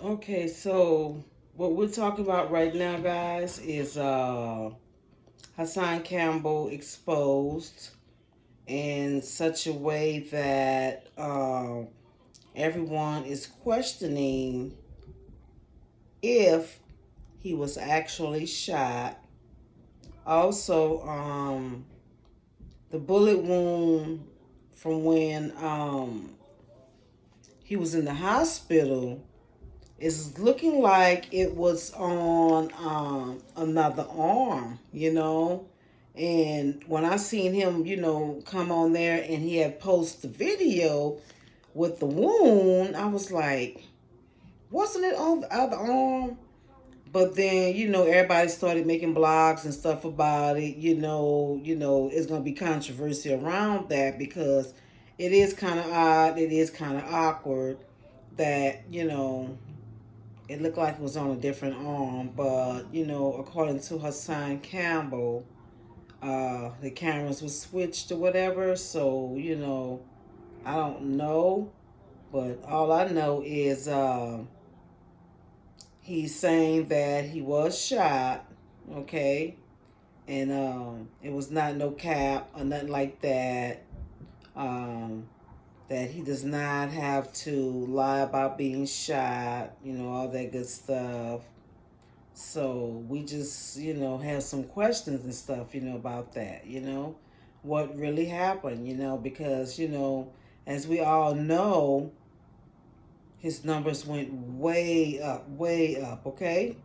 Okay, so what we're talking about right now, guys, is Hassan Campbell exposed in such a way that everyone is questioning if he was actually shot. Also, the bullet wound from when he was in the hospital is looking like it was on another arm, And when I seen him, come on there and he had posted the video with the wound, I was like, wasn't it on the other arm? But then, everybody started making blogs and stuff about it. It's gonna be controversy around that because it is kind of odd. It is kind of awkward that it looked like it was on a different arm. But according to Hassan Campbell, the cameras were switched or whatever. So I don't know, but all I know is he's saying that he was shot, okay, and it was not no cap or nothing like that. Um, that he does not have to lie about being shot, all that good stuff. So we just, have some questions and stuff, about that, what really happened, because, as we all know, his numbers went way up, okay?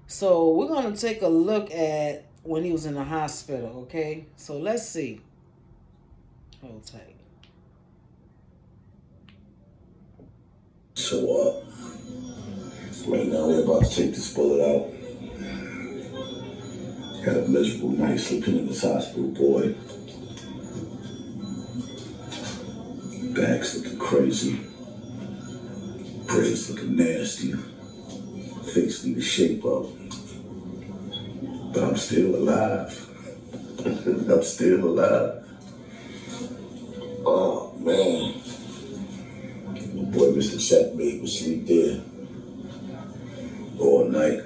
So we're going to take a look at when he was in the hospital, okay? So let's see. Hold tight. So, right now we're about to take this bullet out. Had a miserable night sleeping in this hospital, boy. Back's looking crazy. Brains looking nasty. Face need to shape up. But I'm still alive. I'm still alive. Oh, man. My boy Mr. Checkmate was sleep there all night.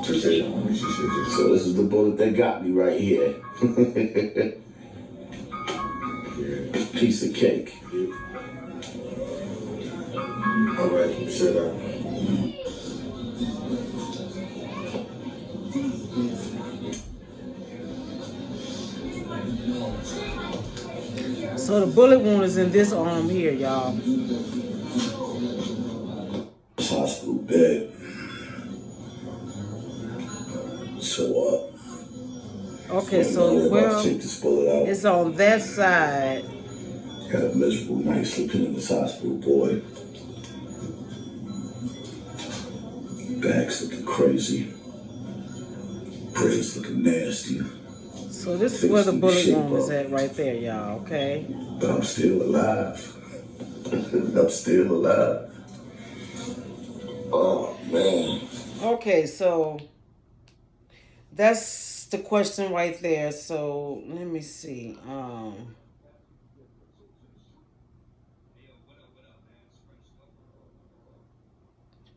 So this is the bullet that got me right here. Piece of cake. All right, shut up. So the bullet wound is in this arm here, y'all. This hospital bed. So, Okay, right now so we're about well, to take this bullet out. it's on that side. Had a miserable night sleeping in this hospital, boy. Back's looking crazy. Brains looking nasty. So this is where Face the need to bullet shape wound is up. at right there, y'all, okay? But I'm still alive. I'm still alive. Oh, man. Okay, so that's the question right there. So let me see.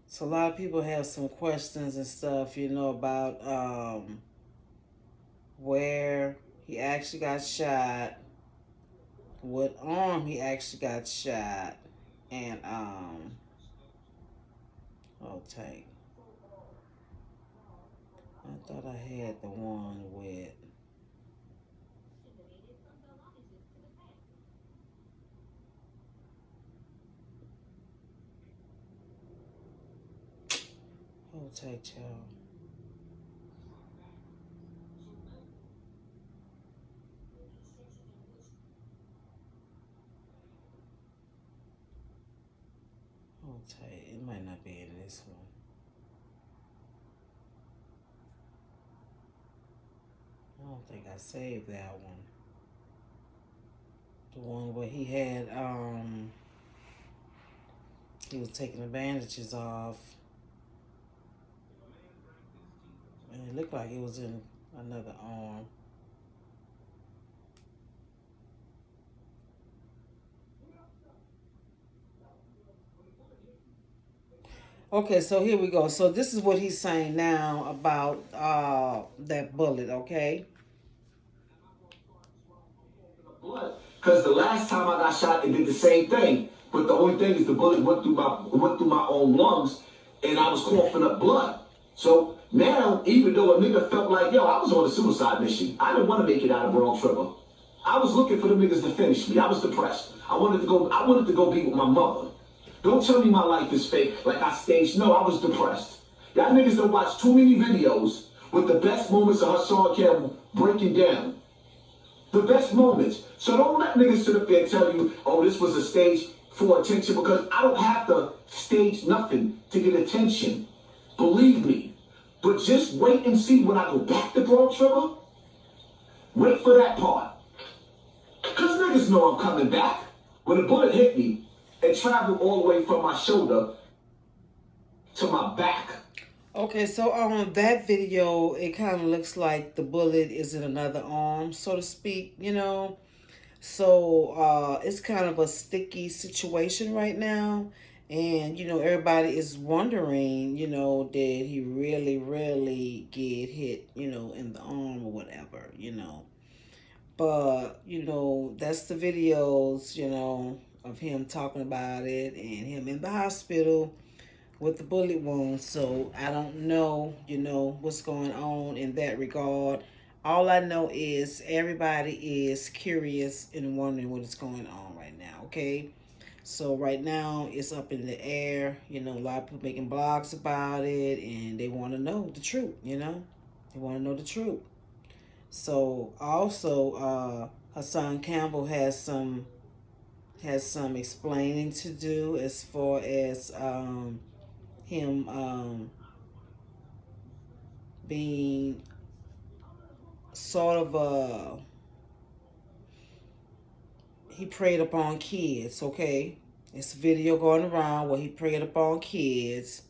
So a lot of people have some questions and stuff, about where he actually got shot, what arm he actually got shot, and hold tight. I thought I had the one with hold tight, y'all. Hold tight. It might not be in this one. don't think I saved that one. The one where he was taking the bandages off, and it looked like it was in another arm. Okay, so here we go. So this is what he's saying now about that bullet, okay? Because the last time I got shot, it did the same thing. But the only thing is the bullet went through my own lungs, and I was coughing up blood. So now, even though a nigga felt like, yo, I was on a suicide mission. I didn't want to make it out of Bronx River. I was looking for the niggas to finish me. I was depressed. I wanted to go be with my mother. Don't tell me my life is fake, like I staged. No, I was depressed. Y'all niggas don't watch too many videos with the best moments of Hassan Campbell breaking down. The best moments. So don't let niggas sit up there and tell you, oh, this was a stage for attention, because I don't have to stage nothing to get attention. Believe me. But just wait and see when I go back to Bronx River. Wait for that part. Because niggas know I'm coming back. When the bullet hit me, it traveled all the way from my shoulder to my back. Okay, so on that video, it kind of looks like the bullet is in another arm, so to speak, you know. So it's kind of a sticky situation right now. And, you know, everybody is wondering, you know, did he really, really get hit, you know, in the arm or whatever, you know. But, you know, that's the videos, you know, of him talking about it and him in the hospital with the bullet wound. So I don't know, you know, what's going on in that regard. All I know is everybody is curious and wondering what is going on right now, okay? So right now it's up in the air. You know, a lot of people making blogs about it and they want to know the truth, you know? They want to know the truth. So also Hassan Campbell has some explaining to do as far as him being sort of he preyed upon kids, okay? It's a video going around where he preyed upon kids,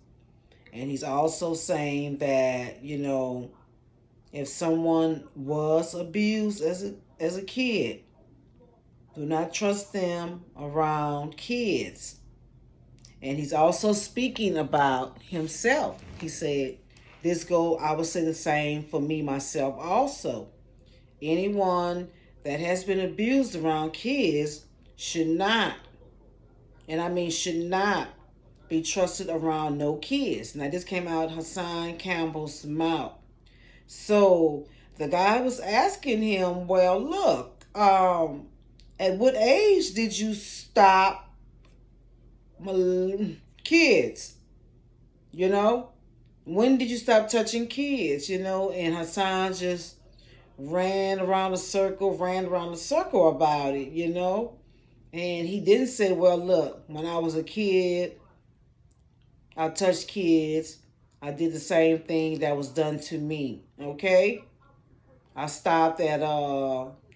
and he's also saying that, you know, if someone was abused as a kid, do not trust them around kids. And he's also speaking about himself. He said, I would say the same for me, myself also. Anyone that has been abused around kids should not, and I mean should not, be trusted around no kids. Now, this came out Hassan Campbell's mouth. So the guy was asking him, well, look, at what age did you stop kids? You know, when did you stop touching kids? You know, and Hassan just ran around the circle about it, you know. And he didn't say, well, look, when I was a kid, I touched kids. I did the same thing that was done to me, okay? I stopped at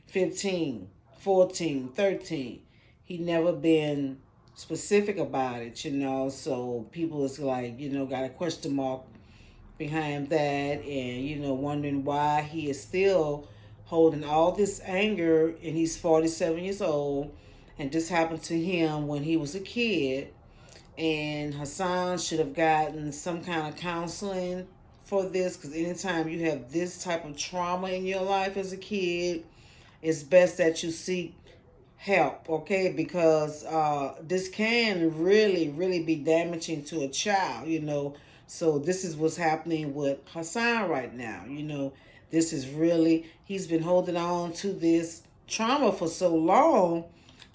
15, 14, 13. He never been specific about it, you know. So people is like, you know, got a question mark behind that, and, you know, wondering why he is still holding all this anger, and he's 47 years old, and this happened to him when he was a kid. And Hassan should have gotten some kind of counseling for this, because anytime you have this type of trauma in your life as a kid, it's best that you seek help, okay? Because this can really, really be damaging to a child, you know. So this is what's happening with Hassan right now, you know. This is really, he's been holding on to this trauma for so long,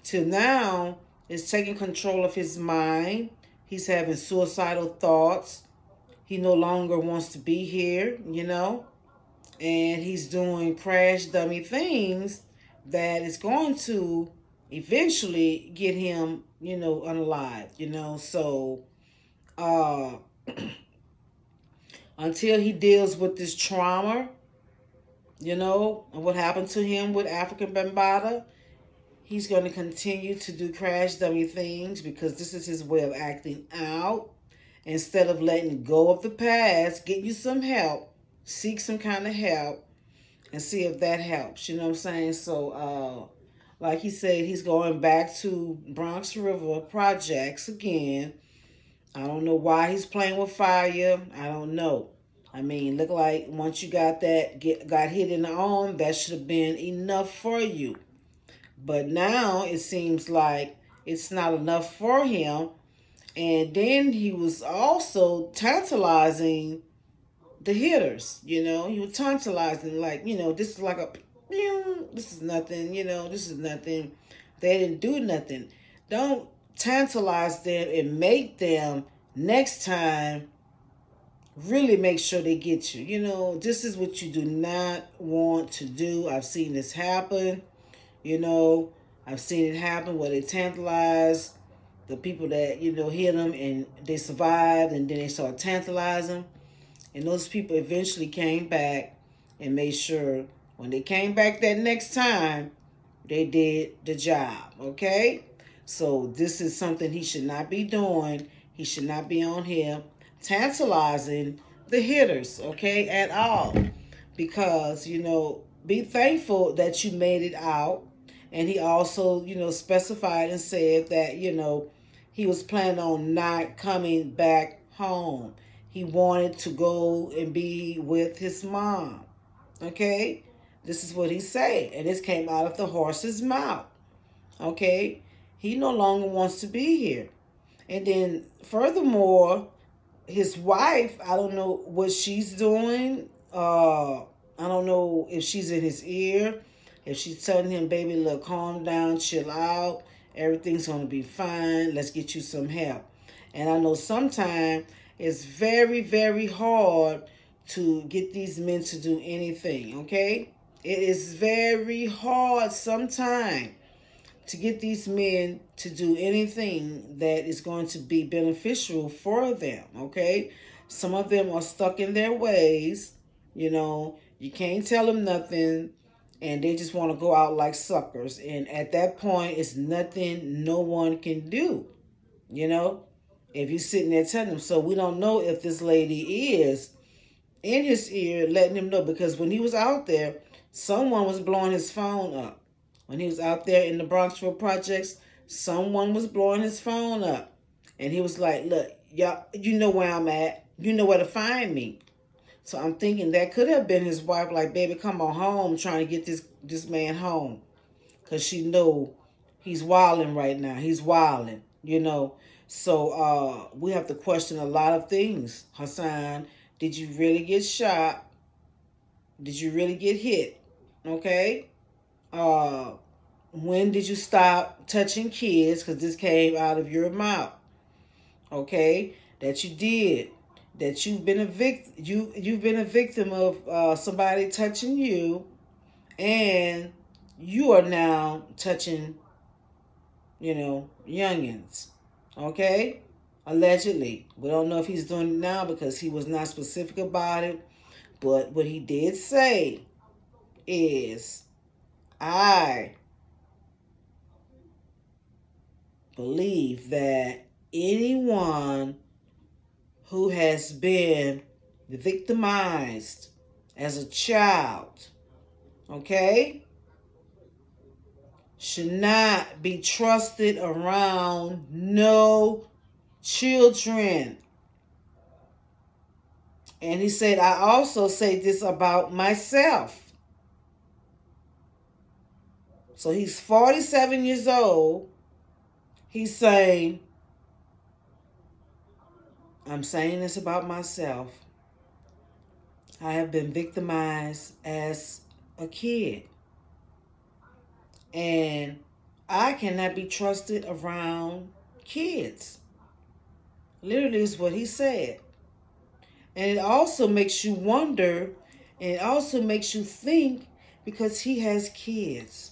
till now it's taking control of his mind. He's having suicidal thoughts. He no longer wants to be here, you know. And he's doing crash dummy things that is going to eventually get him, you know, unalive, you know. So uh until he deals with this trauma, and what happened to him with African Bambaataa. He's going to continue to do crash dummy things because this is his way of acting out. Instead of letting go of the past, get you some help, seek some kind of help, and see if that helps. You know what I'm saying? So, like he said, he's going back to Bronx River projects again. I don't know why he's playing with fire. I don't know. I mean, look like once you got got hit in the arm, that should have been enough for you. But now it seems like it's not enough for him. And then he was also tantalizing the hitters. He was tantalizing, like, this is like a, this is nothing, this is nothing. They didn't do nothing. Don't tantalize them and make them next time really make sure they get you. This is what you do not want to do. I've seen this happen. You know, I've seen it happen where they tantalize the people that, hit them and they survived, and then they start tantalizing. And those people eventually came back and made sure when they came back that next time, they did the job, okay? So this is something he should not be doing. He should not be on here tantalizing the hitters, okay, at all. Because, be thankful that you made it out. And he also, specified and said that, he was planning on not coming back home. He wanted to go and be with his mom. Okay? This is what he said. And this came out of the horse's mouth. Okay? He no longer wants to be here. And then furthermore, his wife, I don't know what she's doing. I don't know if she's in his ear, if she's telling him, baby, look, calm down, chill out. Everything's going to be fine. Let's get you some help. And I know sometimes it's very, very hard to get these men to do anything, okay? It is very hard sometimes to get these men to do anything that is going to be beneficial for them, okay? Some of them are stuck in their ways, you can't tell them nothing, and they just want to go out like suckers. And at that point, it's nothing no one can do, if you're sitting there telling them. So we don't know if this lady is in his ear letting him know, because when he was out there, someone was blowing his phone up. When he was out there in the Bronx River projects, someone was blowing his phone up. And he was like, look, y'all, you know where I'm at. You know where to find me. So I'm thinking that could have been his wife, like, baby, come on home, trying to get this man home. Because she know he's wilding right now. He's wilding. So we have to question a lot of things. Hassan, did you really get shot? Did you really get hit? Okay? When did you stop touching kids? Because this came out of your mouth. Okay? That you did. That you've been a victim. You've been a victim of somebody touching you, and you are now touching, youngins. Okay? Allegedly. We don't know if he's doing it now because he was not specific about it. But what he did say is, I believe that anyone who has been victimized as a child, okay, should not be trusted around no children. And he said, I also say this about myself. So he's 47 years old. He's saying, I'm saying this about myself. I have been victimized as a kid. And I cannot be trusted around kids. Literally is what he said. And it also makes you wonder, and it also makes you think, because he has kids.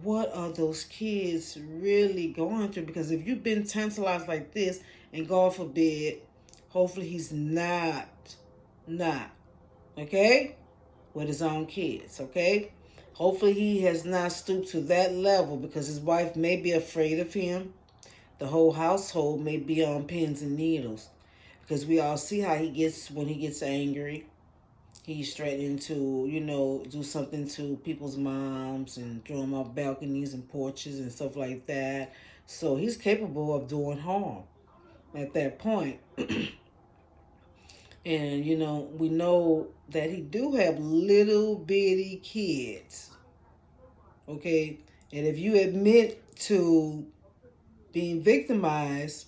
What are those kids really going through? Because if you've been tantalized like this, and God forbid, hopefully he's not. Okay? with his own kids, okay? Hopefully he has not stooped to that level because his wife may be afraid of him. The whole household may be on pins and needles because we all see how he gets when he gets angry. He's threatening to, do something to people's moms and throw them off balconies and porches and stuff like that. So he's capable of doing harm at that point. And, we know that he do have little bitty kids. Okay? And if you admit to being victimized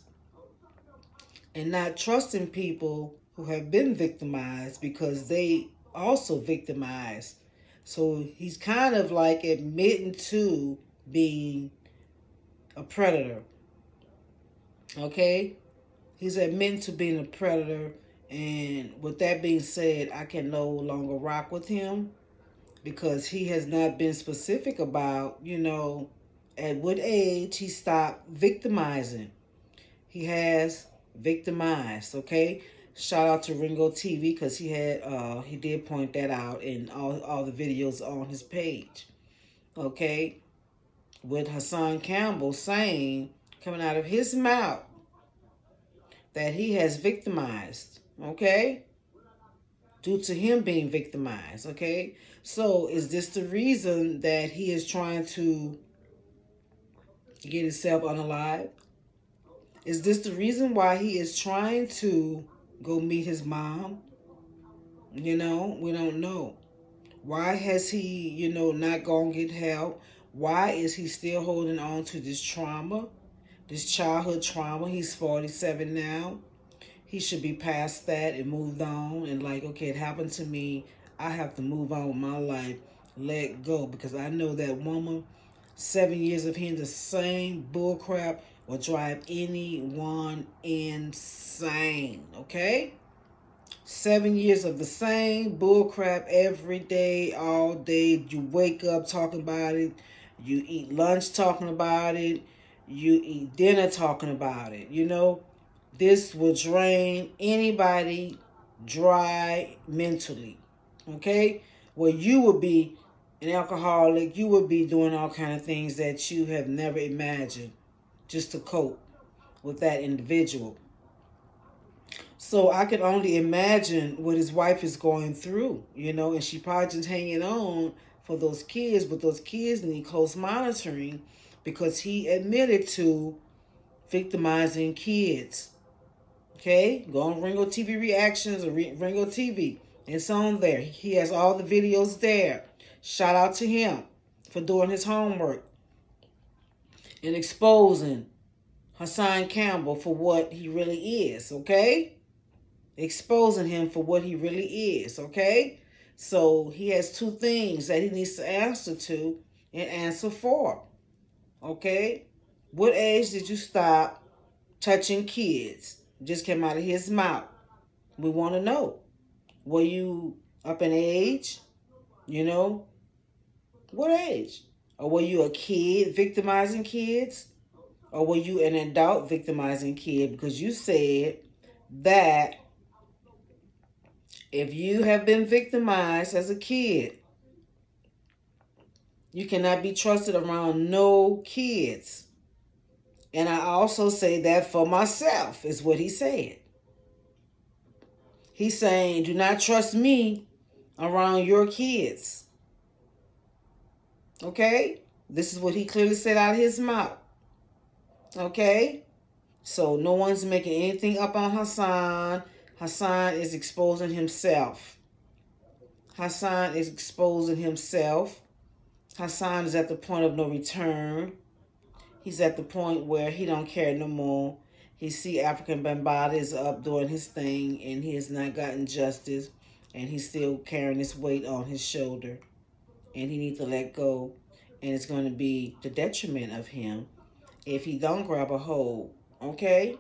and not trusting people who have been victimized because they also victimized. So he's kind of like admitting to being a predator. Okay? He's admitting to being a predator. And with that being said, I can no longer rock with him because he has not been specific about, at what age he stopped victimizing. He has victimized, okay? Shout out to Ringo TV because he did point that out in all the videos on his page. Okay? With Hassan Campbell saying, coming out of his mouth, that he has victimized, okay? Due to him being victimized, okay? So is this the reason that he is trying to get himself unalive? Is this the reason why he is trying to go meet his mom? We don't know. Why has he, not gone get help? Why is he still holding on to this trauma, this childhood trauma? He's 47 now. He should be past that and moved on and like, okay, it happened to me. I have to move on with my life, let go. Because I know that woman, 7 years of hearing the same bullcrap will drive anyone insane, okay? 7 years of the same bullcrap every day, all day. You wake up talking about it. You eat lunch talking about it. You eat dinner talking about it. This will drain anybody dry mentally. Okay? Well, you would be an alcoholic. You would be doing all kind of things that you have never imagined just to cope with that individual. So I can only imagine what his wife is going through, and she probably just hanging on for those kids, but those kids need close monitoring because he admitted to victimizing kids. Okay? Go on Ringo TV Reactions or Ringo TV. It's on there. He has all the videos there. Shout out to him for doing his homework and exposing Hassan Campbell for what he really is, okay? Exposing him for what he really is, okay? So he has two things that he needs to answer to and answer for, okay? What age did you stop touching kids? Just came out of his mouth. We want to know. Were you up in age? What age? Or were you a kid victimizing kids? Or were you an adult victimizing kid? Because you said that if you have been victimized as a kid, you cannot be trusted around no kids. And I also say that for myself, is what he said. He's saying, do not trust me around your kids. Okay? This is what he clearly said out of his mouth. Okay? So no one's making anything up on Hassan. Hassan is exposing himself. Hassan is exposing himself. Hassan is at the point of no return. He's at the point where he don't care no more. He see African Bambaataa is up doing his thing and he has not gotten justice and he's still carrying his weight on his shoulder and he needs to let go, and it's going to be the detriment of him if he don't grab a hold, okay?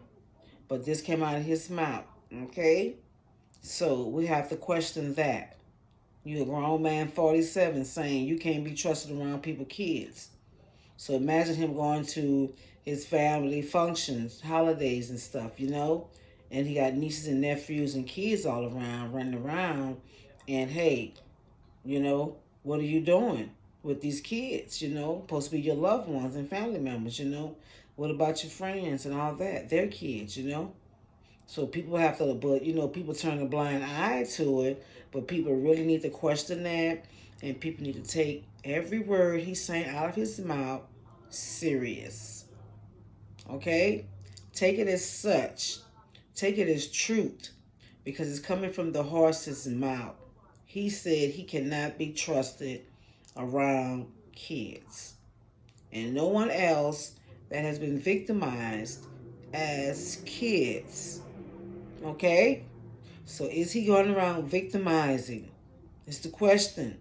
But this came out of his mouth, okay? So we have to question that. You a grown man, 47, saying you can't be trusted around people's kids. So imagine him going to his family functions, holidays and stuff, and he got nieces and nephews and kids all around, running around, and hey, You know, what are you doing with these kids? You know, supposed to be your loved ones and family members, you know. What about your friends and all that? Their kids, you know. So people have to, but you know, people turn a blind eye to it. But people really need to question that, and people need to take every word he's saying out of his mouth serious. Okay, take it as such. Take it as truth, because it's coming from the horse's mouth. He said he cannot be trusted around kids, and no one else that has been victimized as kids. Okay? So is he going around victimizing? It's the question.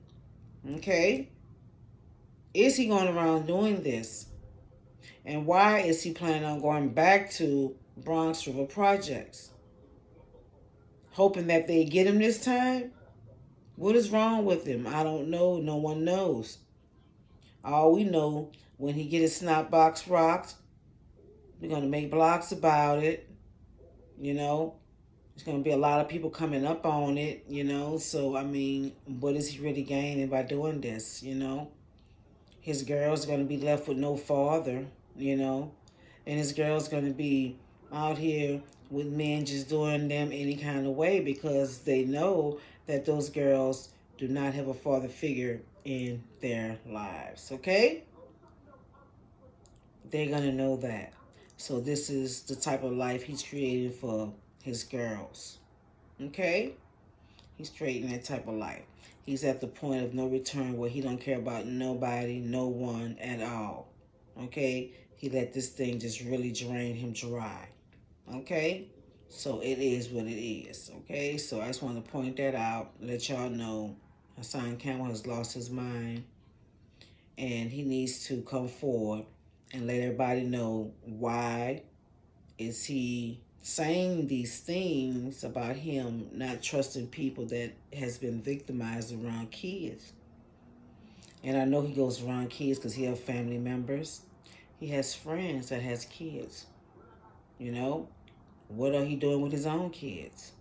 Okay? Is he going around doing this? And why is he planning on going back to Bronx River Projects? Hoping that they get him this time? What is wrong with him? I don't know. No one knows. All we know, when he get his snot box rocked, we're going to make blogs about it. You know, there's going to be a lot of people coming up on it, you know. So, I mean, what is he really gaining by doing this, you know? His girl's going to be left with no father, you know. And his girl's going to be out here with men just doing them any kind of way, because they know that those girls do not have a father figure in their lives, okay? They're going to know that. So this is the type of life he's creating for his girls, okay? He's creating that type of life. He's at the point of no return where he don't care about nobody, no one at all. Okay? He let this thing just really drain him dry. Okay? So it is what it is. Okay? So I just want to point that out, let y'all know Hassan Campbell has lost his mind, and he needs to come forward and let everybody know why is he saying these things about him not trusting people that has been victimized around kids. And I know he goes around kids because he has family members. He has friends that has kids. You know, what are he doing with his own kids?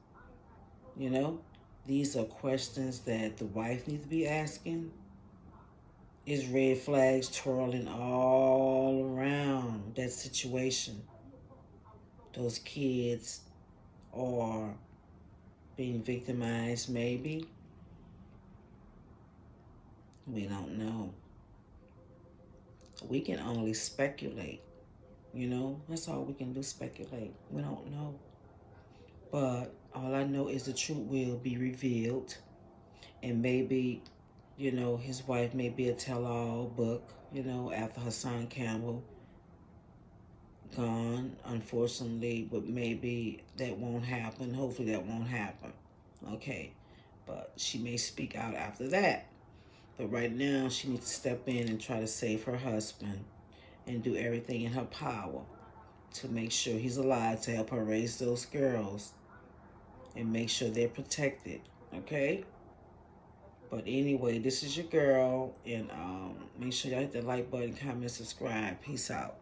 You know, these are questions that the wife needs to be asking. Is red flags twirling all around that situation. Those kids are being victimized, maybe. We don't know. We can only speculate. You know, that's all we can do, speculate. We don't know. But all I know is the truth will be revealed. And maybe, you know, his wife may be a tell-all book, you know, after Hassan Campbell gone, unfortunately. But maybe that won't happen. Hopefully that won't happen. Okay. But she may speak out after that. But right now, she needs to step in and try to save her husband and do everything in her power to make sure he's alive, to help her raise those girls and make sure they're protected, okay? But anyway, this is your girl, and make sure y'all hit the like button, comment, subscribe. Peace out.